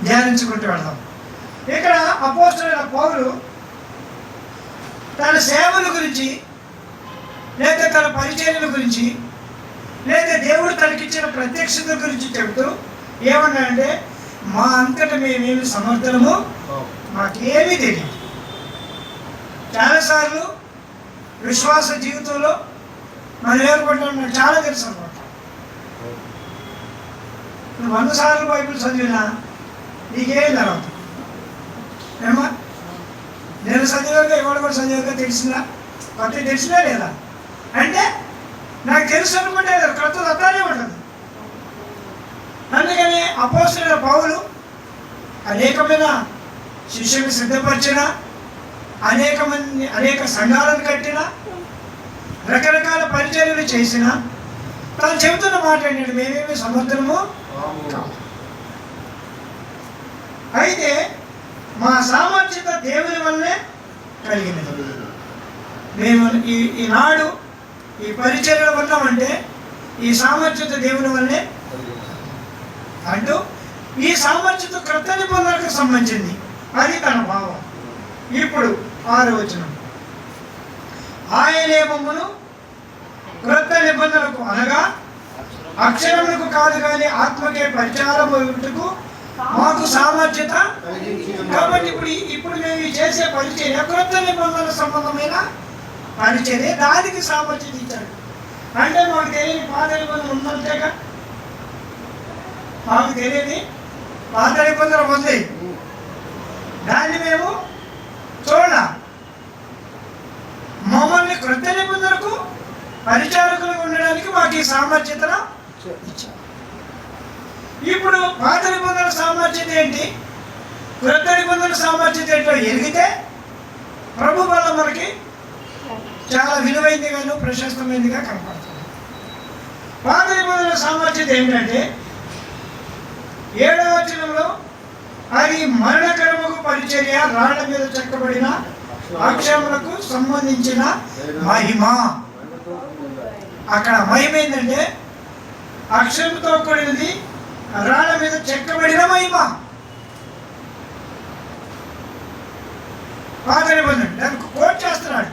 ధ్యానించుకుంటూ వెళ్దాం. ఇక్కడ అపోస్తలుడైన పౌలు తన సేవల గురించి, లేదా తన పరిచర్యల గురించి, లేదా దేవుడు తనకిచ్చిన ప్రత్యక్షత గురించి చెబుతూ ఏమన్నాడంటే, మా అంతటా మేమేమి సమర్థనము మాకేమీ తెలియదు. చాలాసార్లు విశ్వాస జీవితంలో మనం ఏర్పడ్డాం, నాకు చాలా తెలుసు అనమాట. నువ్వు 100 సార్లు బైబిల్ చదివినా నీకేం తర్వాత ఏమా, నేను చదివాక ఎవరు కూడా చదివాక తెలిసిందా, కొత్త తెలిసినా లేదా అంటే నాకు తెలుసు అనుకుంటే క్రొత్త అట్లానే ఉంటుంది. అందుకని అపోస్తలుడైన పౌలు అనేకమైన శిష్యులు సిద్ధపరిచిన, అనేక సంఘాలను కట్టిన, రకరకాల పరిచర్యలు చేసిన, తను చెబుతున్న మాట ఏంటంటే మేమేమి సమర్థనము కాదు. అయితే మా సామర్థ్యత దేవుని వల్లే కలిగినది. మేము ఈనాడు ఈ పరిచర్యలు ఉన్నామంటే ఈ సామర్థ్యత దేవుని వల్లే అంటూ, ఈ సామర్థ్యత క్రొత్త నిబంధనకు సంబంధించింది, అది తన భావం. ఇప్పుడు 6వ వచనం, ఆయనే మమ్మను క్రొత్త నిబంధనకు అనగా అక్షరములకు కాదు కానీ ఆత్మకే పరిచారముకు మాకు సామర్థ్యత. కాబట్టి ఇప్పుడు మేము చేసే పరిచర్య క్రొత్త నిబంధన సంబంధమైన పరిచర్య, దానికి సామర్థ్యత ఇచ్చాడు. అంటే మాకు తెలియని పాత నిబంధన ఉందంతేగా, మాకు తెలియని పాత నిబంధన ఉంది, దాన్ని మేము చూడ మమ్మల్ని క్రొత్త నిబంధనకు పరిచారకులుగా ఉండడానికి మాకు ఈ సామర్థ్యతను ఇచ్చారు. ఇప్పుడు పాత నిబంధన సామర్థ్యత ఏంటి, క్రొత్త నిబంధన సామర్థ్యత ఏంటో ఎరిగితే ప్రభు వల్ల మనకి చాలా విలువైనదిగాను ప్రశస్తమైనదిగా కనపడుతుంది. పాత నిబంధన సామర్థ్యత ఏమిటంటే 7వ వచనంలో, అది మరణకరముకు పరిచర్య, రాళ్ల మీద చెక్కబడిన అక్షరములకు సంబంధించిన మహిమ. అక్కడ మహిమ ఏంటంటే అక్షరంతో కూడినది, రాళ్ల మీద చెక్కబడిన మహిమ. పాత నిబంధన దానికి కోట్ చేస్తున్నాడు,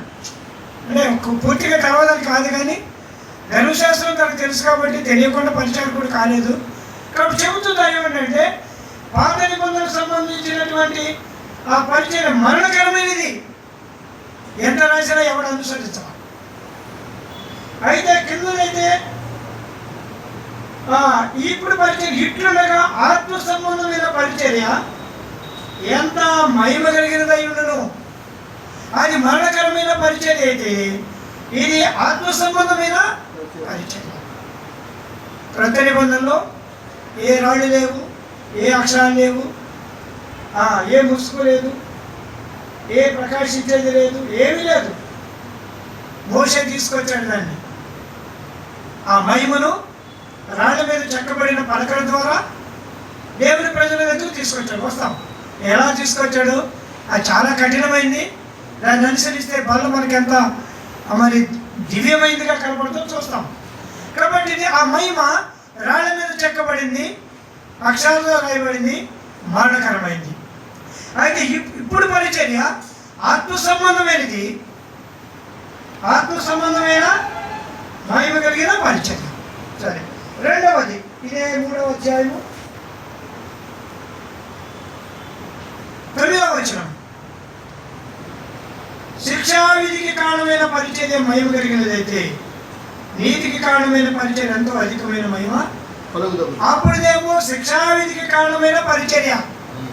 అంటే పూర్తిగా తెలవదని కాదు కానీ ధర్మశాస్త్రం తనకు తెలుసు కాబట్టి తెలియకుండా పరిచారకుడు కాలేదు. కాబట్టి చెబుతున్నా ఏమంటే పాత నిబంధనకు సంబంధించినటువంటి ఆ పరిచర్య మరణకరమైనది, ఎంత రాసినా ఎవడు అనుసరించాలి. అయితే కిందనైతే ఇప్పుడు పరిచర్య ఇట్లుండగా ఆత్మ సంబంధమైన పరిచర్య ఎంత మహిమ కలిగినదై ఉండను. అది మరణకరమైన పరిచర్య అయితే ఇది ఆత్మ సంబంధమైన పరిచర్య. క్రొత్త నిబంధనలో ఏ రాళ్ళు లేవు, ఏ అక్షరాలు లేవు, ఏ ముసుగు లేదు, ఏ ప్రకాశించేది లేదు, ఏమీ లేదు. మోషే తీసుకొచ్చాడు దాన్ని, ఆ మహిమను రాళ్ళ మీద చెక్కబడిన పలకల ద్వారా దేవుని ప్రజల దగ్గరకు తీసుకొచ్చాడు. వస్తాం ఎలా తీసుకొచ్చాడు, అది చాలా కఠినమైంది. దాన్ని అనుసరిస్తే బల్ల మనకి ఎంత మరి దివ్యమైందిగా కనపడుతుందో చూస్తాం. కాబట్టి ఆ మహిమ రాళ్ళ మీద చెక్కబడింది, అక్షరాలుగా రాయబడింది, మరణకరమైంది. అయితే ఇప్పుడు పరిచర్య ఆత్మ సంబంధమైనది, ఆత్మ సంబంధమైన మహిమ కలిగిన పరిచర్య. సరే, రెండవది ఇదే 3వ అధ్యాయము 9వ వచనం, శిక్షావిధికి కారణమైన పరిచర్య మహిమ కలిగినదైతే నీతికి కారణమైన పరిచర్య ఎంతో అధికమైన మహిమ. అప్పుడుదేమో శిక్షావిధికి కారణమైన పరిచర్య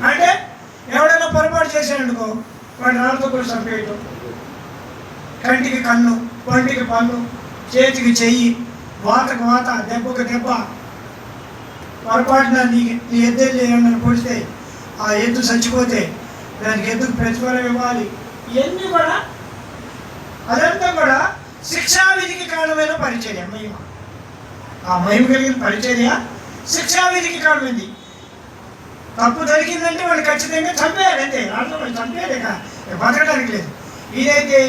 అంటే ఎవడైనా పొరపాటు చేశాడనుకో వాడు రాళ్ళతో కూడా చంపేయటం, కంటికి కన్ను, పంటికి పన్ను, చేతికి చెయ్యి, వాతకు వాత, దెబ్బకు దెబ్బ. పొరపాటున నీ ఎద్దేళ్ళు ఏమన్నా పొడిస్తే ఆ ఎద్దు చచ్చిపోతే దానికి ఎద్దుకు ప్రతిఫలం ఇవ్వాలి. ఇవన్నీ కూడా అదంతా కూడా శిక్షావిధికి కారణమైన పరిచర్య మహిమ. ఆ మహిమ కలిగిన పరిచర్య శిక్షావిధికి కారణమైంది. తప్పు జరిగిందంటే వాడు ఖచ్చితంగా చంపేయాలి, అంతే. రాళ్ళతో వాడు చంపేయాలి, బతకడానికి లేదు. ఇదైతే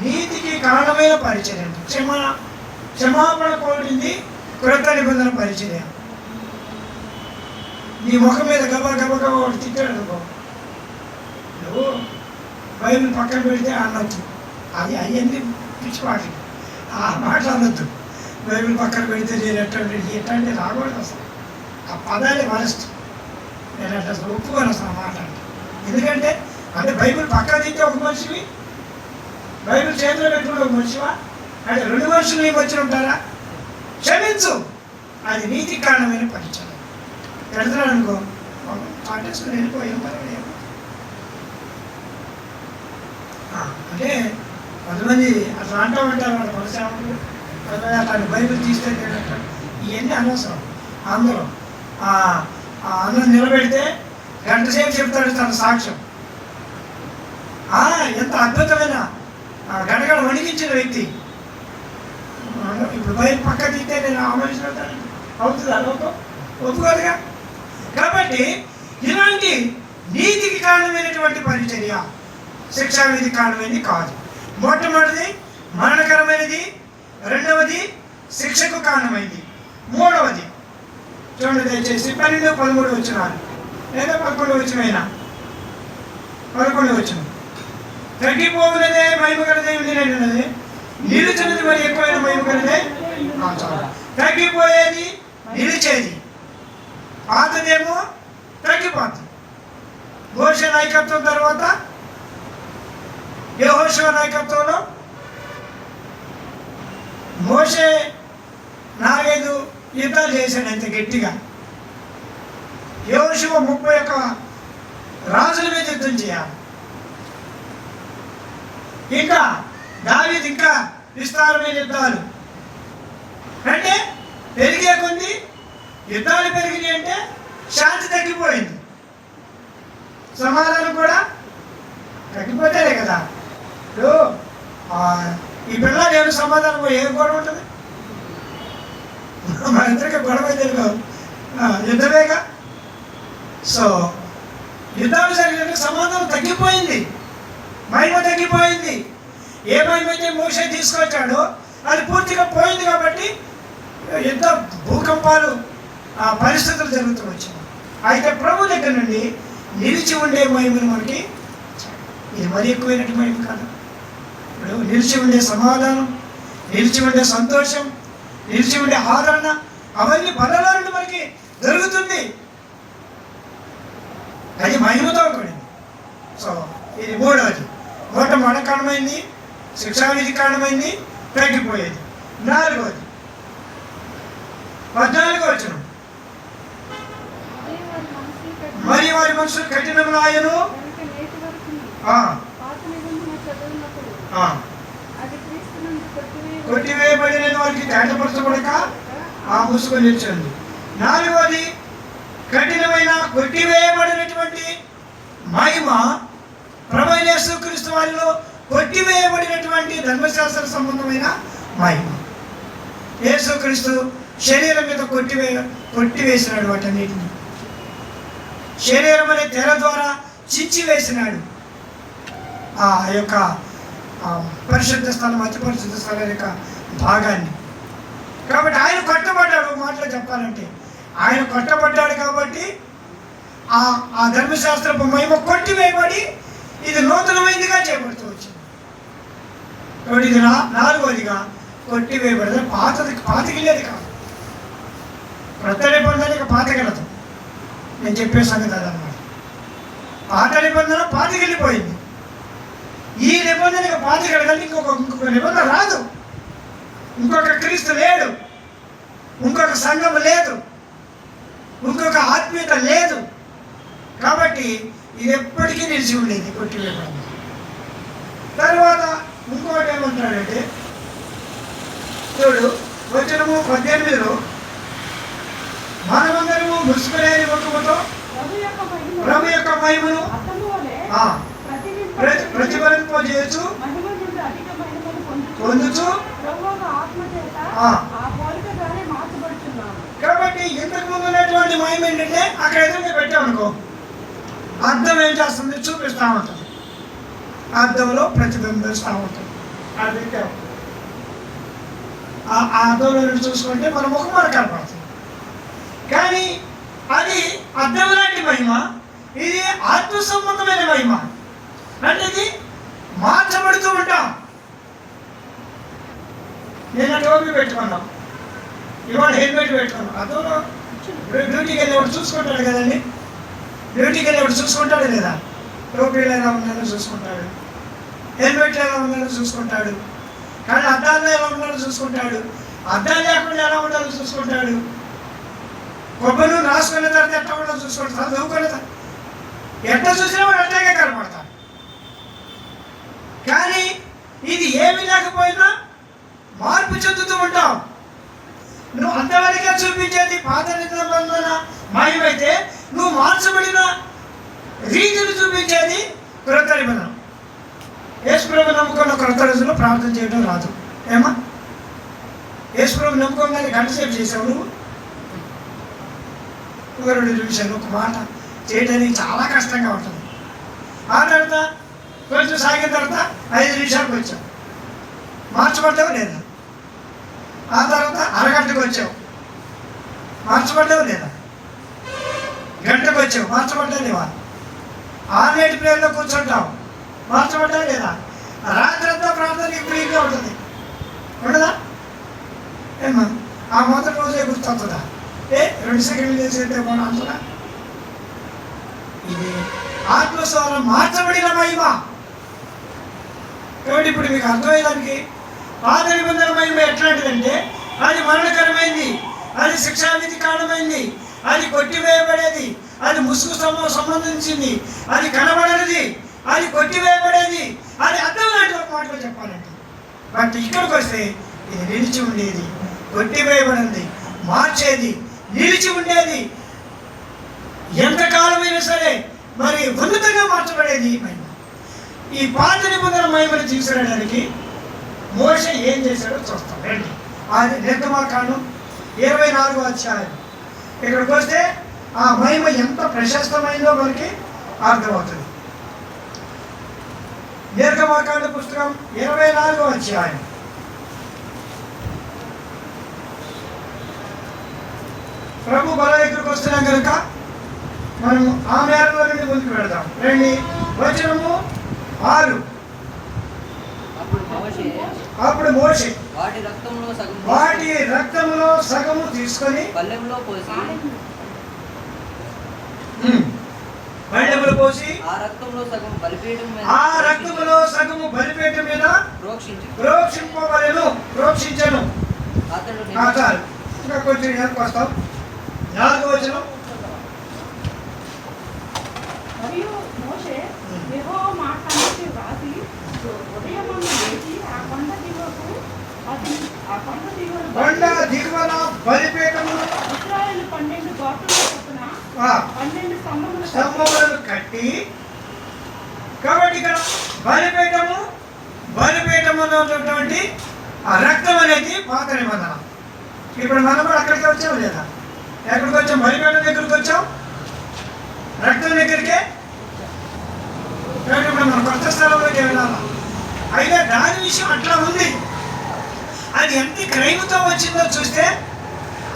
నీతికి కారణమైన పరిచర్య అంటే క్షమాపణ కోరింది క్రొత్త నిబంధన పరిచర్య. నీ ముఖం మీద గబా గబా గబా ఒకటి తిట్టాడు అనుకో, నువ్వు బైబిల్ పక్కన పెడితే అనొద్దు. అది అవన్నీ పిచ్చి మాటలు, ఆ మాట అనొద్దు. బైబిల్ పక్కన పెడితే నేను ఎట్లాంటి రాకూడదు అసలు. ఆ పదాలే వరస్ట్. నేను అట్లా అసలు ఒప్పుకోను అసలు ఆ మాట అంటే. ఎందుకంటే అంటే బైబిల్ పక్కన తింటే ఒక మనిషివి, బైబిల్ చేతిలో పెట్టుకుంటే ఒక మనిషివా? అంటే రెండు మనుషులు నీ వచ్చి ఉంటారా? క్షమించు, అది నీతికి కారణమైన పరిచయం. పెడతాడు అనుకో, పాటేసుకుని వెళ్ళిపోయాం పర్వాలేదు. అంటే కొంతమంది అట్లా అంటూ ఉంటారు, వాళ్ళ పరిచయం అట్లాంటి బైబిల్ తీస్తే ఇవన్నీ అనవసరం. అందరూ అన్నం నిలబెడితే గంట సేపు చెప్తాడు తన సాక్ష్యం. ఎంత అద్భుతమైన గడగడ వణికించిన వ్యక్తి. ఇప్పుడు బయట పక్క తీస్తే నేను ఆమోదించుకుంటాను, అవుతుంది అలోకం, ఒప్పుకోదుగా. కాబట్టి ఇలాంటి నీతికి కారణమైనటువంటి పరిచర్య శిక్షావిధికి కారణమైనది కాదు. మొట్టమొదటిది మరణకరమైనది, రెండవది శిక్షకు కారణమైంది, మూడవది చూడండి దయచేసి 12-13 వచనాలు లేదా 11 వచనమైనా 11 వచనం. తగ్గిపోవునదే మహిమ గలదే ఉండినది, నిలుచున్నది మరి ఎక్కువైన మహిమ గలదే. తగ్గిపోయేది నిలిచేది, పాతదేమో తగ్గిపోతుంది. మోషే నాయకత్వం తర్వాత యెహోషువ నాయకత్వంలో మోషే 4-5 యుద్ధాలు చేశాడు అంత గట్టిగా. యెహోషువ 31 రాజుల మీద యుద్ధం చేయాలి. ఇంకా దావీదు ఇంకా విస్తారమైన యుద్ధాలు. అంటే పెరిగే కొద్ది యుద్ధాలు పెరిగినాయి అంటే శాంతి తగ్గిపోయింది, సమాధానం కూడా తగ్గిపోతేనే కదా. ఇప్పుడు ఈ పిల్ల నేను సమాధానం ఏం గొడవ ఉంటుంది? మన ఇద్దరికి గొడవ అయితే యుద్ధమేగా. సో యుద్ధాలు జరిగిన సమాధానం తగ్గిపోయింది, మహిమ తగ్గిపోయింది. ఏ మహిమ అయితే మోషే తీసుకొచ్చాడో అది పూర్తిగా పోయింది. కాబట్టి యుద్ధ భూకంపాలు పరిస్థితులు జరుగుతూ వచ్చింది. అయితే ప్రభు దగ్గర నుండి నిలిచి ఉండే మహిమను మనకి, ఇది మరీ ఎక్కువైనట్టు మహిమ కాదు. ఇప్పుడు నిలిచి ఉండే సమాధానం, నిలిచి ఉండే సంతోషం, నిలిచి ఉండే ఆదరణ, అవన్నీ బలలో నుండి మనకి జరుగుతుంది. అది మహిమతో కూడింది. సో ఇది మూడవది. మరణ కారణమైంది, శిక్షావిధి కారణమైంది, తగ్గిపోయేది. నాలుగవది 14 వచనం. మరి వారి మనసులు కఠినములాయను, కొట్టివేయబడిన వారికి తేటపరచబడక మూసుకొని నిలిచింది. నాలుగవది కఠినమైన కొట్టివేయబడినటువంటి మహిమ ప్రభువైన యేసుక్రీస్తు వారిలో కొట్టివేయబడినటువంటి ధర్మశాస్త్ర సంబంధమైన మహిమ. యేసుక్రీస్తు శరీరం మీద కొట్టివేసినాడు, వాటన్నిటిని శరీరం అనే తెర ద్వారా చించివేసినాడు. ఆ యొక్క పరిశుద్ధ స్థలం, అతి పరిశుద్ధ స్థలం యొక్క భాగాన్ని. కాబట్టి ఆయన కొట్టబడ్డాడు. మాటలో చెప్పాలంటే ఆయన కొట్టబడ్డాడు. కాబట్టి ఆ ధర్మశాస్త్రపు మహిమ కొట్టివేయబడి ఇది నూతనమైనదిగా చేపడుతూ వచ్చింది. కాబట్టి ఇది నాలుగవదిగా కొట్టివేయబడదు. పాతగిలేది కాదు. క్రొత్త నిబంధనకి పాతగలదు. నేను చెప్పే సంగతి అదనమాట. పాత నిబంధన పాతగిలిపోయింది. ఈ నిబంధనకి పాతగలగాలి. ఇంకొక నిబంధన రాదు. ఇంకొక క్రీస్తు లేడు, ఇంకొక సంఘం లేదు, ఇంకొక ఆత్మీయత లేదు. కాబట్టి ఇది ఎప్పటికీ నిలిచి ఉండేది, కొట్టివేయబడింది. తర్వాత ఇంకోటి ఏమంటాడంటే చూడు, వచనము 18లో మనమందరము ముసుగులేని ముఖముతో ప్రభు యొక్క మహిమను ప్రతిఫలింపజేయచ్చు పొందుచు. కాబట్టి ఇంతకు ముందు ఉన్నటువంటి మహిమ ఏంటంటే అక్కడ ఎదురుగా పెట్టామనుకో, అర్థం ఏం చేస్తుంది? చూపిస్తూ ఉంటుంది. అర్థంలో ప్రతిబింబిస్తూ ఉంటుంది. అది పెట్టాము. ఆ అర్థంలో చూసుకుంటే మన ముఖం మనకు కనపడుతుంది. కానీ అది అద్దం లాంటి మహిమ, ఇది ఆత్మ సంబంధమైన మహిమ. అంటే ఇది మార్చబడుతూ ఉంటాం. నేను టోపీ పెట్టుకున్నాం, ఇవాళ హెల్మెట్ పెట్టుకున్నాం. అద్దంలో డ్యూటీకి వెళ్ళేవాడు చూసుకుంటాడు కదండి. డ్యూటీకి వెళ్ళేవాడు చూసుకుంటాడు లేదా? టోపీలు ఎలా ఉన్నాడో చూసుకుంటాడు, హెల్మెట్లు ఎలా ఉన్నాడో చూసుకుంటాడు, కానీ అద్దాల్లో ఎలా ఉన్నాడో చూసుకుంటాడు, అద్దాలు లేకుండా ఎలా ఉండాలో చూసుకుంటాడు, కొబ్బరి రాసుకున్న తర్వాత ఎట్లా ఉండాలో చూసుకుంటాడు, చదువుకున్న ఎట్లా చూసినా వాడు అట్లాగే కనపడతాడు. కానీ ఇది ఏమి లేకపోయినా మార్పు చెందుతూ ఉంటాం. నువ్వు అంతవరకే చూపించేది పాత నిబంధన మహిమైతే, నువ్వు మార్చబడిన రీతిని చూపించేది క్రొత్త నిబంధన. యేసుప్రభు నమ్ముకున్న క్రొత్త రోజుల్లో ప్రార్థన చేయడం రాదు. ఏమా యేసుప్రభు నమ్ముకోగానే గంట సేపు చేసావు నువ్వు? ఒక 2 నిమిషాలు ఒక మాట చేయడానికి చాలా కష్టంగా ఉంటుంది. ఆ తర్వాత కొంచెం సాగిన తర్వాత 5 నిమిషాలకు వచ్చావు, మార్చబడ్డావు లేదా? ఆ తర్వాత అరగంటకు వచ్చావు, మార్చబడ్డావు లేదా? గంటకు వచ్చావు, మార్చబడ్డావు లేవా? 6 ప్రేయర్లో కూర్చుంటావు, మార్చబడ్డావు లేదా? రాత్రి అంతా ప్రార్థన ఫ్రీగా ఉంటుంది, ఉండదా? ఏమా ఆ మొదటి రోజే గుర్తొస్తుందా? 2 సెకండ్లు చేసేస్తే మనం అంటున్నా. ఇది ఆత్మస్వరం మార్చబడిన మహిమ. కాబట్టి ఇప్పుడు మీకు అర్థమయ్యేదానికి పాత నిబంధన మహిమ ఎట్లాంటిదంటే, అది మరణకరమైంది, అది శిక్షావిధి కారణమైంది, అది కొట్టివేయబడేది, అది ముసుగు సంబంధించింది, అది కనబడనిది, అది కొట్టివేయబడేది, అది అర్థం లాంటి ఒక మాటలో చెప్పాలంటే. బట్ ఇక్కడికి వస్తే ఇది నిలిచి ఉండేది, కొట్టివేయబడింది, మార్చేది, నిలిచి ఉండేది, ఎంతకాలమైనా సరే మరి ఉన్నతంగా మార్చబడేది మహిమ. ఈ పాత నిబంధన మహిమను తీసుకురావడానికి మోషే ఏం చేశాడో చూస్తాం రండి. అది నిర్గమాకాండం 24వ అధ్యాయం. ఇక్కడికి వస్తే ఆ మహిమ ఎంత ప్రశస్తమైందో మనకి అర్థమవుతుంది. నిర్గమాకాండ పుస్తకం 24వ అధ్యాయం. ప్రభు బల దగ్గరికి వస్తున్నాం కనుక మనం ఆ మేరలో నుండి ముందుకు పెడదాం రండి. వచనము 6. అప్పుడు మోషే వాటి రక్తంలో సగము తీసుకొని పళ్ళెంలో పోసి ఆ రక్తంలో సగము బలిపీఠం మీద ప్రోక్షించను. ఇంకా కొంచెం వెనక్కి వస్తాం. 4వ వచనం. మరియు మోషే యెహోవా మాటలన్నిటిని వ్రాసి ఉదయమున లేచి ఆ కొండ దిగువన బలిపీఠము ఇశ్రాయేలు 12 గోత్రముల చొప్పున 12 స్తంభములను కట్టి. కాబట్టి ఇక్కడ బలిపీఠములో ఉన్నటువంటి ఆ రక్తం అనేది పాత నిబంధన. ఇప్పుడు మనం కూడా అక్కడికి వచ్చాం లేదా? ఎక్కడికి వచ్చాం? బలిపీఠం దగ్గరికి వచ్చాం, రక్తం దగ్గరికే. ఇప్పుడు మనం కొత్త స్థలంలోకి వెళ్ళాలి. అయితే దాని విషయం అట్లా ఉంది. అది ఎంత క్రైముతో వచ్చిందో చూస్తే,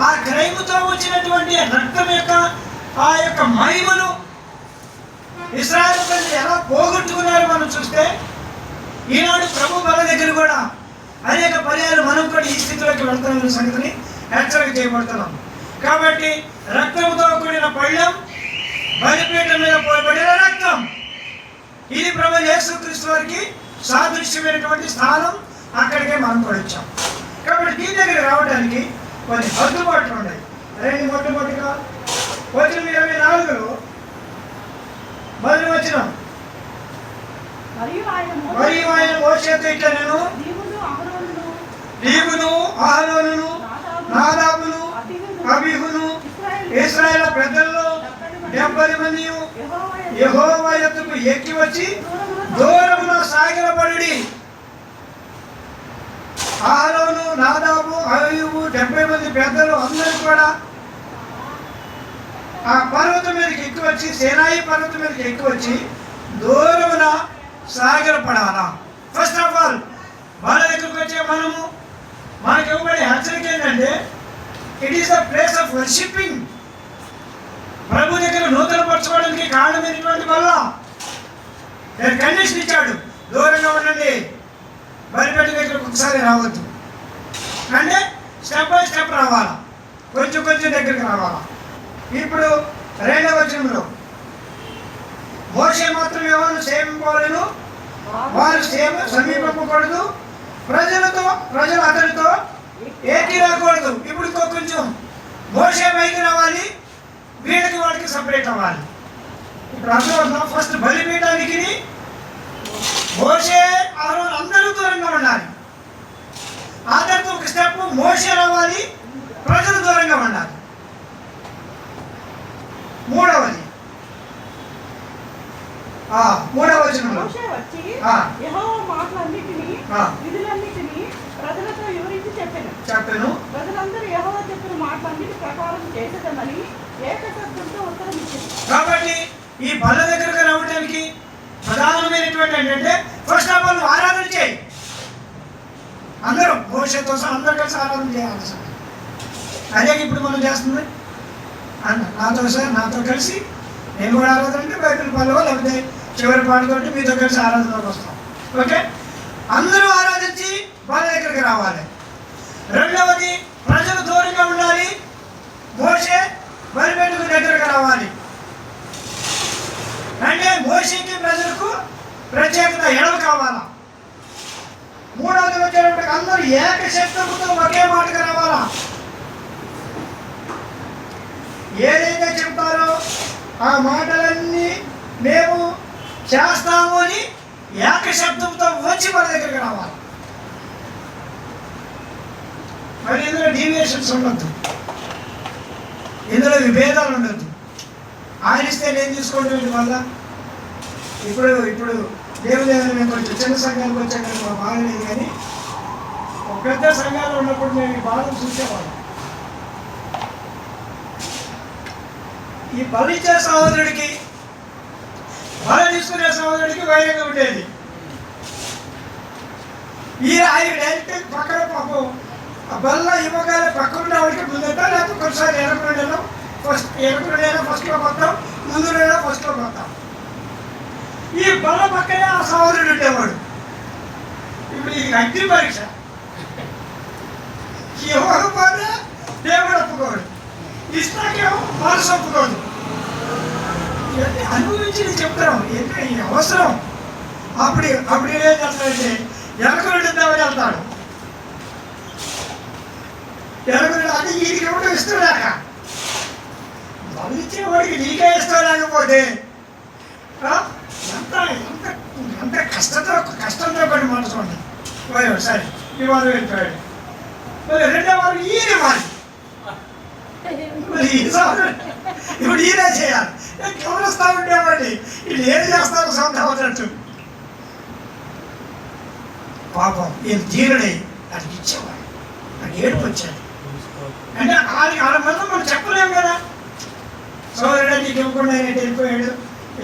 ఆ క్రైముతో వచ్చినటువంటి రక్తం యొక్క ఆ యొక్క మహిమను ఇశ్రాయేలు ప్రజలు ఎలా పోగొట్టుకున్నారో మనం చూస్తే, ఈనాడు ప్రభు బల దగ్గర కూడా అనేక పర్యాలు మనం కూడా ఈ స్థితిలోకి వెళ్తామన్న సంగతిని హెచ్చరిక చేయబడుతున్నాం. కాబట్టి రక్తంతో కూడిన పళ్ళెం, బలిపీఠం మీద పోయబడిన రక్తం, ఇది ప్రభు యేసుక్రీస్తు వారికి సాదృశ్యమైనటువంటి స్థానం. అక్కడికే మనం కూడా వచ్చాం. కాబట్టి దీని దగ్గర రావడానికి కొన్ని హద్దుబాట్లు ఉన్నాయి. రెండు మొట్టమొదటిగా వచనం 24లో మొదటి వచనం, మరియు ఆయన మోషేతో ఇట్లా నేను నీవును అహరోనును నాదాబును అబీహును ఇశ్రాయేలు పెద్దల్లో 70 మంది యెహోవా యొద్దకు ఎక్కి వచ్చి దూరమున సాగిలపడుడి. అహరోను, నాదాబు, అబీహు 70 మంది పెద్దలు అందరూ కూడా ఆ పర్వతం మీదకి ఎక్కువ వచ్చి, సేనాయి పర్వతం మీదకి ఎక్కువ వచ్చి దూరమున సాగిలపడాలా. ఫస్ట్ ఆఫ్ ఆల్ వాళ్ళ దగ్గరకు వచ్చే మనకి ఇవ్వబడే హెచ్చరిక ఏంటంటే, it is the place of worshipping. ప్రభు దగ్గర నూతన పరచుకోవడానికి కారణమైనటువంటి వల్ల నేను కండిషన్ ఇచ్చాడు, దూరంగా ఉండండి, బలిపెట్ట దగ్గరకు ఒకసారి రావద్దు అంటే స్టెప్ బై స్టెప్ రావాలా, కొంచెం కొంచెం దగ్గరికి రావాలా. ఇప్పుడు 2వ వచనంలో మోషే మాత్రం ఎవరు సేవింపవలెను, వారు సమీపింపకూడదు, ప్రజలు అతనితో ఏకీ రాకూడదు. ఇప్పుడు కొంచెం మోషే పైకి రావాలి, వీళ్ళకి వాడికి సపరేట్ అవ్వాలి. ఇప్పుడు అర్థం, ఫస్ట్ బలిపీఠానికి మోషే ఆరోన్ అందరూ దూరంగా ఉండాలి. ఆ తర్వాత ఒక స్టెప్ మోషే రావాలి, ప్రజలు దూరంగా ఉండాలి. మూడవది మూడవ వచనంలో మోషే వచ్చి యెహోవా మాటలన్నిటిని విధులన్నిటిని ప్రజలతో వివరించి చెప్పెను. ప్రజలందరూ యెహోవా చెప్పిన మాటలన్నిటి ప్రకారం చేసేదమని ఏకశబ్దంతో ఉత్తరం ఇచ్చింది. కాబట్టి ఈ బల్ల దగ్గరకు రావడానికి ప్రధానమైనటువంటి ఏంటంటే ఫస్ట్ ఆఫ్ ఆల్ ఆరాధన చేయి. అందరూ మోషేతో అందరూ కలిసి ఆరాధన చేయాలి సార్. అదే ఇప్పుడు మనం చేస్తుంది. నాతో కలిసి నేను కూడా ఆరాధన అంటే బైబిల్ పల్లవ లేకపోతే చివరి పాటతో మీతో కలిసి ఆరాధనలోకి వస్తాం. ఓకే, అందరూ ఆరాధించి వాళ్ళ దగ్గరికి రావాలి. రెండవది ప్రజలు దూరంగా ఉండాలి, మోషే బలిపీఠకు దగ్గరకు రావాలి. అంటే మోషేకి ప్రజలకు ప్రత్యేకత ఎడవ కావాలా. మూడవది వచ్చేటప్పటికి అందరూ ఏకశబ్దముతో ఒకే మాటగా రావాలా. ఏదైతే చెప్తారో ఆ మాటలన్నీ మేము చేస్తాము అని ఏకశబ్దంతో వచ్చి మన దగ్గరికి రావాలి. మరి ఇందులో డీవియేషన్స్ ఉండొద్దు, ఇందులో విభేదాలు ఉండొద్దు. ఆయన ఇస్తే నేను తీసుకోవడం వల్ల ఇప్పుడు దేవుని మేము కొంచెం చిన్న సంఘానికి వచ్చాక మా బాగలేదు, కానీ ఒక పెద్ద సంఘాలు ఉన్నప్పుడు మేము ఈ బాధను చూసేవాళ్ళం. ఈ బలిచ్చే సహోదరుడికి బలి తీసుకునే సహోదరుడికి వైరంగా ఉండేది. ఆయన డైరెక్ట్ పక్కన పాపం బల్ల ఇవ్వగానే పక్కన వాడికి ముందట, లేకపోతే కొన్నిసారి ఎనకరుడైనా ఫస్ట్లో కొత్తాం, ముందుడైనా ఫస్ట్లో కొత్తాం. ఈ బల్ల పక్కనే ఆ సహోదరుడు ఉండేవాడు. ఇప్పుడు ఇది అగ్ని పరీక్ష. ఇవ్వకపోతే దేవుడు ఒప్పుకోడు, ఇస్తాకేమో మనసు ఒప్పుకోదు. ఇవన్నీ అనుభవించి చెప్తాం, ఏంటి అవసరం. అప్పుడు ఏం చేస్తాడంటే ఎనకరుడు ఇద్దామని వెళ్తాడు. ఎనకరుడు అది వీడికి ఎవరు ఇస్తాడాక, బలిచ్చేవాడికి నీకే ఇష్టం లేకపోతే ఎంత కష్టంతో పడి మనసు ఉంది. సరే ఈ వారు వెళ్ళిపోయాడు. మరి రెండో వారు ఈయన వారి ఇప్పుడు ఈయనే చేయాలి. గమనిస్తా ఉండేవాడి వీళ్ళు ఏం చేస్తారో సొంత అవుతాడు. పాపం ఈయన తీరుడై అది ఇచ్చేవాడు, నాకు ఏడుపు వచ్చాడు. అంటే ఆడ మంది మనం చెప్పలేము కదా. సోదరుడు నీకు ఇవ్వకుండా ఆయన వెళ్ళిపోయాడు,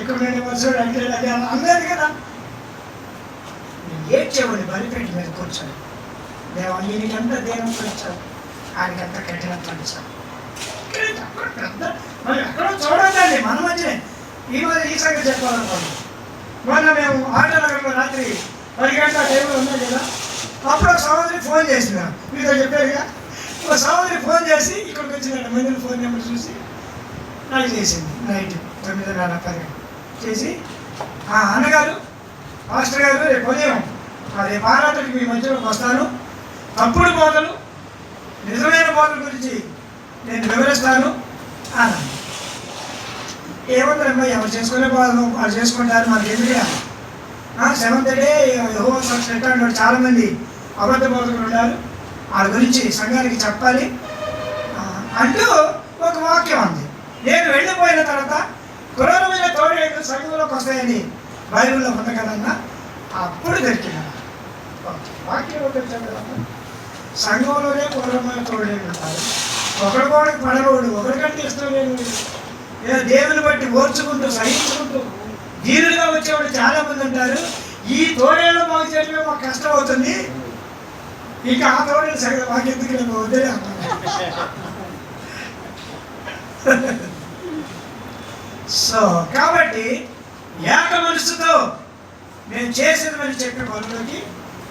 ఇక్కడ నేను వరుసడు అంటే అది అందలేదు కదా. నేను ఏడ్చేవాడిని బలిపేట మీద కూర్చొని, దేవా ఈయనకి ఎంత దేవం ఇచ్చావు, ఆయనకి ఎంత కఠినత్వం ఇచ్చావు. పెద్ద మరి ఎక్కడో చూడండి మన మధ్యనే ఈ సంగతి చెప్పాలనుకోండి. మొన్న మేము ఆటనగర్లో రాత్రి 10 గంటల టైంలో ఉన్నాయి కదా, అప్పుడు ఒక సహోదరి ఫోన్ చేసిన, మీతో చెప్పారుగా, ఒక సహోదరి ఫోన్ చేసి ఇక్కడికి వచ్చిన మందిని ఫోన్ నెంబర్ చూసి నాకు చేసింది. నైట్ 9:30 చేసి, అన్నగారు మాస్టర్ గారు రేపు ఉదయం రేపు ఆరాధనకి మీ మధ్యలోకి వస్తాను, తప్పుడు బోధలు నిజమైన బోధల గురించి నేను వివరిస్తాను అన్నాను. ఏమంటారమ్మా, ఎవరు చేసుకునే వాళ్ళు వాళ్ళు చేసుకుంటారు, మనకి ఎందుకు. 7th డే యెహోవా సాక్షి చాలామంది అబద్ధ బోధకులు ఉన్నారు, వాళ్ళ గురించి సంఘానికి చెప్పాలి అంటూ ఒక వాక్యం ఉంది. నేను వెళ్ళిపోయిన తర్వాత క్రూరమైన తోడేళ్ళు సంఘంలోకి వస్తాయని బైబిల్లో ఉంది కదన్నా, అప్పుడు దొరికిన వాక్యం వచ్చాను కదమ్మా. సంఘంలోనే క్రూరమైన తోడేళ్ళు ఉంటారు, ఒకరికోడికి పడలోడు, ఒకరికంటే ఇష్టం లేని దేవుని బట్టి ఓర్చుకుంటూ సహించుకుంటూ దీనులుగా వచ్చేవాడు చాలా మంది ఉంటారు. ఈ తోడేళ్ళు మాకు చేయడమే మాకు కష్టం అవుతుంది, ఇంకా ఆ తోడేళ్ళు సరిగ్గా మాకు ఎందుకు వద్దే అంటారు. సో కాబట్టి ఏక మనసుతో నేను చేసేదని చెప్పి మనలోకి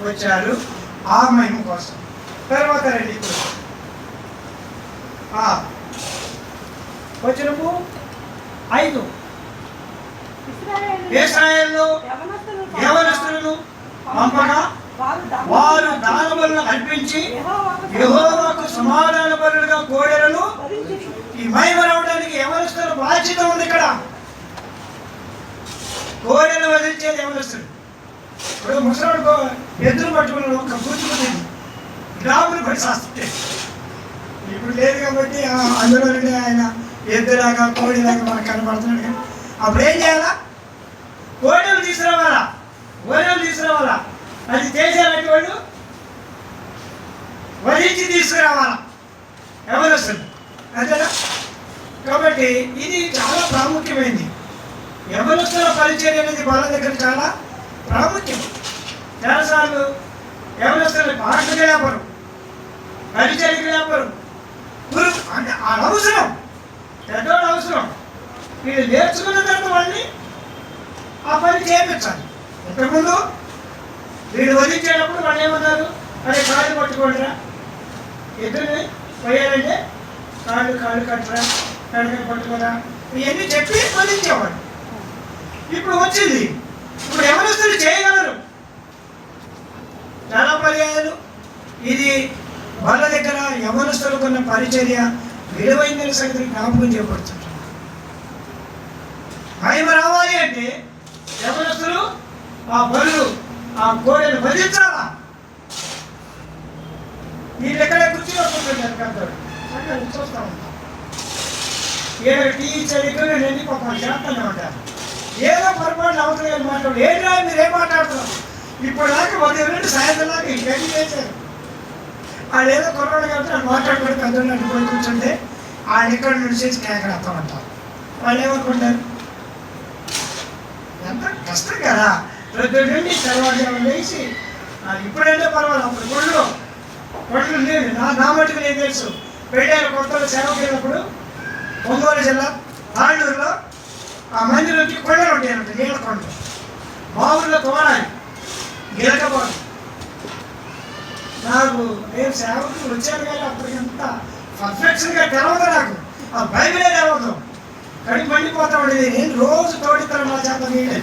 వచ్చారు ఆ మహిమ కోసం. తర్వాత రండి వచనము 5. ఇశ్రాయేలు యవనస్తులను పంపగా వారు దానబలులను అర్పించి యెహోవాకు సమాధాన బలులుగా కోడెలను. ఈ మహిమ రావడానికి యవనస్తుల బాధ్యత ఉంది. ఇక్కడ కోడెను వదిలించేది యవనస్తులు. ఇప్పుడు ముసలాడు ఎద్దులు పట్టుకుని ఒక కూర్చుని గ్రాములు పడి శాస్తుంటే ఇప్పుడు లేదు కాబట్టి అందులో నుండి ఆయన ఎద్దులాగా కోడిలాగా మనకు కనబడుతున్నాడు కదా. అప్పుడు ఏం చేయాలా? కోడెలు తీసుకురావాలా, గోడెలు తీసుకురావాలా. అది చేసేలాంటి వాళ్ళు వధించి తీసుకురావాలా యవనస్తులు, అంతేనా? కాబట్టి ఇది చాలా ప్రాముఖ్యమైనది. యవనస్తుల పరిచయం అనేది వాళ్ళ దగ్గర చాలా ప్రాముఖ్యం. చాలాసార్లు యవనస్తులు పాటలు వ్యాపారం, పరిచయం వ్యాపారం, అంటే అవసరం, పెద్దవాడు అవసరం. వీళ్ళు నేర్చుకున్న తర్వాత వాళ్ళని ఆ పని చేయించాలి. ఇంతకుముందు వీళ్ళు వదిలించేటప్పుడు వాళ్ళు ఏమన్నారు? అరే కాళ్ళు పట్టుకోండిరా, ఎద్దుని పోయాలంటే కాళ్ళు కట్టరా, కడుగా పట్టుకోరా, ఇవన్నీ చెప్పి వదిలించేవాడు. ఇప్పుడు వచ్చింది, ఇప్పుడు యవనస్తులు చేయగలరు చాలా పర్యాయాలు. ఇది వాళ్ళ దగ్గర యవనస్తులకున్న పరిచర్య విలువైన సంగతి జ్ఞాపకం చేయబడుతుంటారు. మహిమ రావాలి అంటే యవనస్తులు ఆ బరులు ఆ గోడను వధించాలా. వీళ్ళు ఎక్కడ కూర్చోకుంటున్నారు పెద్దవాడు అక్కడ చూస్తూ ఉంటాం. ఏదో టీచర్ దగ్గర నేను పాపం చేస్తూనే ఉంటారు. ఏదో పొరపాటు అవతల మాట్లాడు, ఏంటో మీరు ఏం మాట్లాడుతున్నారు? ఇప్పుడు దాకా 10 నుండి సాయంత్రం దాకా ఇంకేం చేశారు? వాళ్ళు ఏదో కుర్రాడు కాబట్టి వాళ్ళు మాట్లాడుకుంటే పెద్దవాళ్ళు అడ్డుకొని కూర్చుంటే ఆయన ఇక్కడ నుండి చేసి కేకరాస్తూ ఉంటారు. వాళ్ళు ఏమనుకుంటారు? ఎంత కష్టం కదా. ప్రతి నుండి తర్వాత వేసి ఇప్పుడంటే పర్వాలేదు, అప్పుడు కొళ్ళు లేదు. నా మటుకు నేను తెలుసు. పెట్టారు కొత్తలో సేవకి వెళ్ళినప్పుడు ఒంగోలు జిల్లా తాళ్ళూరులో ఆ మందిలోకి కొండలు ఉంటాయి, నీళ్ళ కొండలు. మా ఊళ్ళో తోడాలి గిలకపోవడం. నాకు నేను సేవకు వచ్చాను కానీ అప్పటికంత పర్ఫెక్షన్గా తెలవదు. నాకు ఆ బైబిలే తెలవదు. కడిగి మండిపోతా ఉండేది. నేను రోజు తోడిస్తాను మా చేత నీళ్ళు.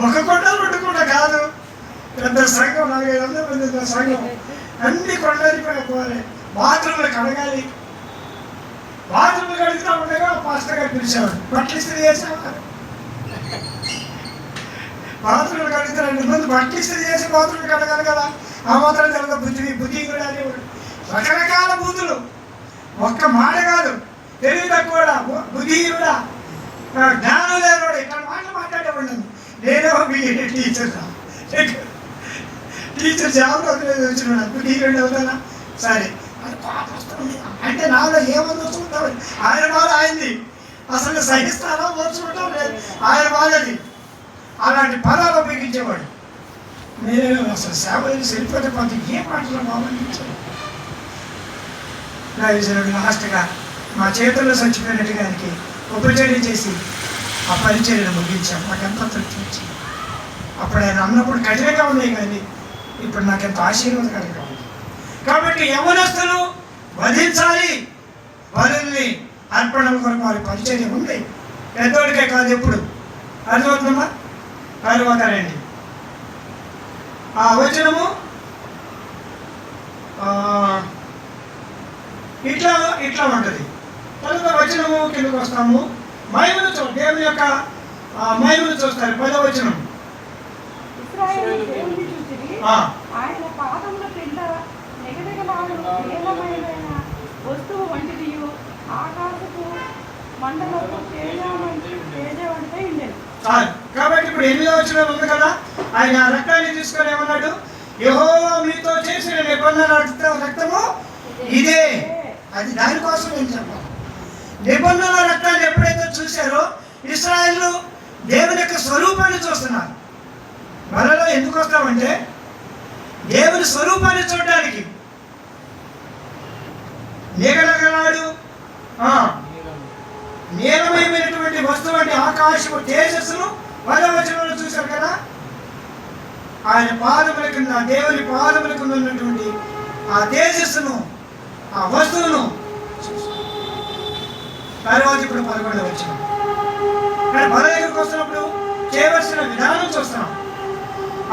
ఒక కొండలు 2 కొండ కాదు, పెద్ద సంఘం, 400-500 మంది సంఘం. అన్ని కొండలిపోయి బాత్రూమ్లు కడగాలి. బాత్రూమ్లు కడుగుతా ఉండగా పాస్టర్ గారు పిలిచేవాడు, బట్టలు ఇస్త్రీ చేసేవాడు. బాత్రూమ్లు కడుగుతారండి, ముందు బట్టలు ఇస్త్రీ చేసి బాత్రూమ్లు కడగాలి కదా. ఆ మాత్రం తెలద బుద్ధి కూడా అనేవాడు. రకరకాల బూతులు, ఒక్క మాట కాదు. తెలివి తక్కువ బుద్ధి కూడా, జ్ఞానం లేనివాడు ఇక్కడ మాటలు మాట్లాడేవాడు. నేనే టీచర్ జాబ్ వచ్చిన బుద్ధి కూడా అవుతానా సరే అంటే నాలో ఏమని వచ్చుకుంటావు? ఆయన బాధ ఆయనది. అసలు సహిస్తారా వచ్చుకుంటాం లేదు, ఆయన బాధది. అలాంటి పదాలు ఉపయోగించేవాడు. నేను అసలు సేవ సరిపోతే కొంత ఏం మాటలు బాగుండించాడు. లాస్ట్గా మా చేతుల్లో చచ్చిపోయినట్టుగా ఆయనకి ఉపచర్య చేసి ఆ పరిచర్యను ముగించాం. నాకెంత తృప్తి వచ్చింది. అప్పుడు ఆయన అన్నప్పుడు కఠినంగా ఉన్నాయి, కానీ ఇప్పుడు నాకెంత ఆశీర్వాదకరంగా ఉంది. కాబట్టి యవనస్తులు వధించాలి, బలుల్ని అర్పణల కొరకు వారి పరిచర్య ఉంది. పెద్దోడికే కాదు, ఎప్పుడు అర్థమవుతుందమ్మా. తర్వాత రండి ఆ వచనము ఇట్లా ఉంటుంది. తర్వాత వచనము కిందకు వస్తాము. మహిమను దేవుని యొక్క మహిమను చూస్తారు. 10వ వచనం. ఆయన పాదముల కింద నిగనిగలాడు నీలమైన వస్తువు వంటిది, ఆకాశపు మండలపు తేజవంటే ఉండేది. కాబట్టి ఇప్పుడు 8వ వచనం ఉంది కదా, ఆయన రక్తాన్ని తీసుకొని ఏమన్నాడు? యెహోవా మీతో చేసిన నిబంధన రక్తము ఇదే. అది దానికోసం నేను చెప్పాను. నిబంధన రక్తాన్ని ఎప్పుడైతే చూశారో ఇశ్రాయేలు దేవుని యొక్క స్వరూపాన్ని చూస్తున్నారు. మనలో ఎందుకు వస్తామంటే దేవుని స్వరూపాన్ని చూడడానికి. నిగనగలాడు నీలమయమైనటువంటి వస్తువు అంటే ఆకాశము తేజస్సును 10వ వచనంలో చూశారు కదా. ఆయన పాదముల కింద, దేవుని పాదముల కింద ఉన్నటువంటి ఆ తేజస్సును, ఆ వస్తువును తర్వాత ఇప్పుడు 11వ వచనం. కానీ మన దగ్గరికి వస్తున్నప్పుడు చేయవలసిన విధానం చూస్తున్నాం.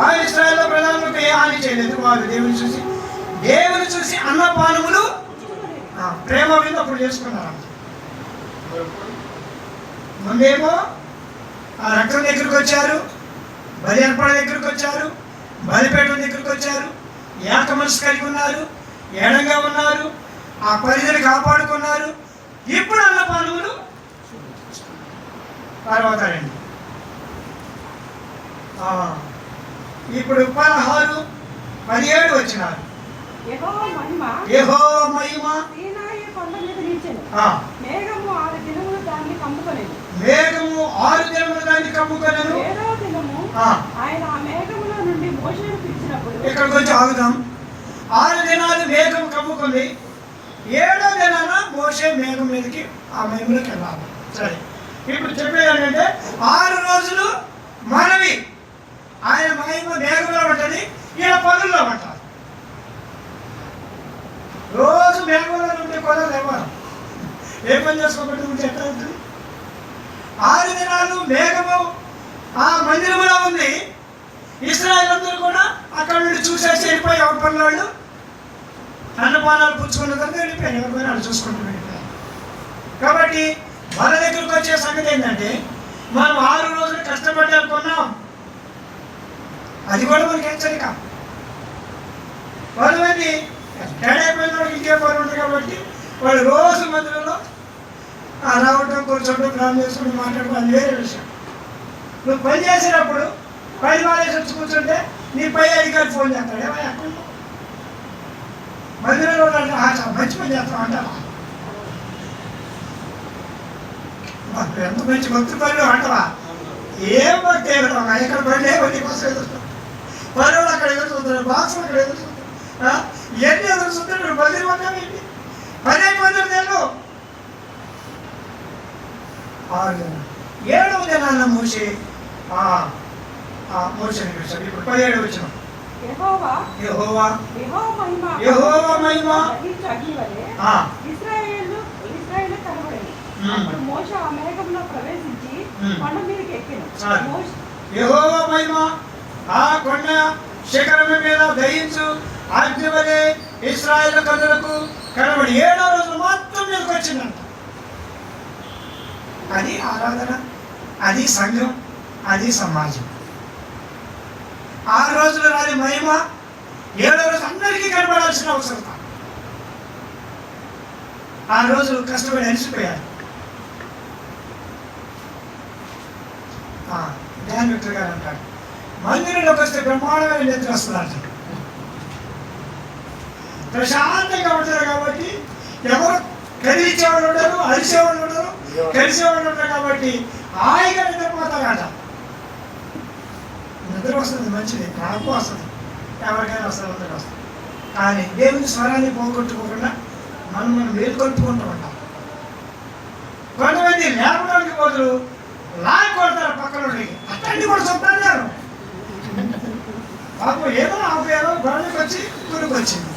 ఆయన ఇశ్రాయేలు ప్రధానులకు ఏ హాని చేయలేదు. వారు దేవుని చూసి అన్నపానములు ప్రేమ మీద అప్పుడు చేసుకున్నారు. ముందేమో ఆ రక్తం దగ్గరికి వచ్చారు, బలి అర్పణ దగ్గరికి వచ్చారు, బలిపీఠం దగ్గరికి వచ్చారు, ఏక మనసు కలిగి ఉన్నారు, ఏడంగా ఉన్నారు, ఆ పరిధిని కాపాడుకున్నారు. ఇప్పుడు అన్నపానములు తర్వాత రండి. ఇప్పుడు 16, 17 వచ్చినారు. యెహోవా మహిమ సీనాయి కొండ మీద నిలిచెను. మేఘము 6 దినములు దాన్ని కమ్ముకొనెను. మేఘము 6 దినములు దాన్ని కమ్ముకొనెను. 7వ దినము ఆయన ఆ మేఘములో నుండి మోషేను పిలిచినప్పుడు, ఇక్కడ కొంచెం ఆగుదాం. 6 దినాలు మేఘం కమ్ముకుంది. 7వ దినాన మోషే మేఘం మీదకి ఆ మహిమలోకి వెళ్ళాలి. సరే, ఇప్పుడు చెప్పేది ఏంటంటే 6 రోజులు మనవి ఆయన మహిమ మేఘంలో పట్టది, ఈయన పనుల్లో పట్టాలి. రోజు మేఘంలో ఉంటే కొలలు ఇవ్వాలి. ఏ పని చేసుకోబట్టి ఉంటే ఎట్లా ఉంటుంది? 6 దినాలు మేఘము ఆ మందిరంలో ఉంది. ఇశ్రాయేలు అందరూ కూడా అక్కడ నుండి చూసేసి వెళ్ళిపోయి ఎవరి పనుల వాళ్ళు అన్నపానాలు పుచ్చుకున్న తర్వాత వెళ్ళిపోయారు. ఎవరి పని వాళ్ళు చూసుకుంటూ వెళ్ళిపోయారు. కాబట్టి మన దగ్గరకు వచ్చే సంగతి ఏంటంటే మనం 6 రోజులు కష్టపడి అనుకున్నాం. అది కూడా మనకి హెచ్చరిక. 10 మంది టైడైపోయిన వాళ్ళకి ఇంకే పని ఉంది కాబట్టి వాళ్ళు రోజు మందిరంలో రావటం, కూర్చోవడం, ప్లాన్ చేసుకుంటూ మాట్లాడుకోవాలి, వేరే విషయం. నువ్వు పని చేసేటప్పుడు పని మానేసి వచ్చి కూర్చుంటే నీ పై అధికారి ఫోన్ చేస్తాడు, ఏమయ్యా మందిరంలో మంచి పని చేస్తాం అంటావా? ఎంత మంచి భక్తి పనులు అంటావా? ఏం భక్తి ఏమిటా? ఎక్కడ పని ఏమని కోసం ఎదురుతాం, పనులు అక్కడ ఎదురుతుంటారు, బాక్సులు అక్కడ ఎదురుతుంటారు, ఇవన్నీ ఎదురుతుంటారు. మందిరం అంటావు ఏంటి? పని అయిపోతుంది. నేను 7వ దినాన్న మోషే మోషేని పిలిచాడు. ఇప్పుడు 17 వచ్చిన యెహోవా మహిమ ఇశ్రాయేలు కనబడేది. అప్పుడు మోషే ఆ మేఘంలో ప్రవేశించి కొండ మీదకి ఎక్కాను. యెహోవా మహిమ ఆ కొండ శిఖరం మీద దయించు అగ్ని వలె ఇశ్రాయేలు కన్నులకు కనబడి 7వ రోజు మొత్తం మీదకి వచ్చిందంట. అది ఆరాధన, అది సంఘం, అది సమాజం. 6 రోజులు రాని మహిమ 7వ రోజు అందరికీ కనబడాల్సిన అవసరం. 6 రోజులు కష్టపడి అలసిపోయారు. ధ్యాన్ విక్టర్ గారు అంటారు, మందిరంలోకి వస్తే బ్రహ్మాండమైన నిద్ర వస్తున్నారు, ప్రశాంతంగా ఉంటారు. కాబట్టి ఎవరు కదిలించేవాళ్ళు ఉండరు, అరిసేవాళ్ళు ఉండరు, కలిసేవాళ్ళు ఉంటారు. కాబట్టి హాయిగా నిద్రపోతారట. నిద్ర వస్తుంది, మంచిది, నాకు వస్తుంది, ఎవరికైనా వస్తుంది, అందరికీ వస్తుంది. కానీ దేవుని స్వరాన్ని పోగొట్టుకోకుండా మనం మేల్కొల్పుకుంటూ ఉంటాం. కొంతమంది లేపడానికి బదులు లాగి కొడతారు పక్కన. అట్టండి కూడా చెప్తాను. పాపం ఏదో ఆపేయాలో గొడవకి వచ్చి గురికి వచ్చింది.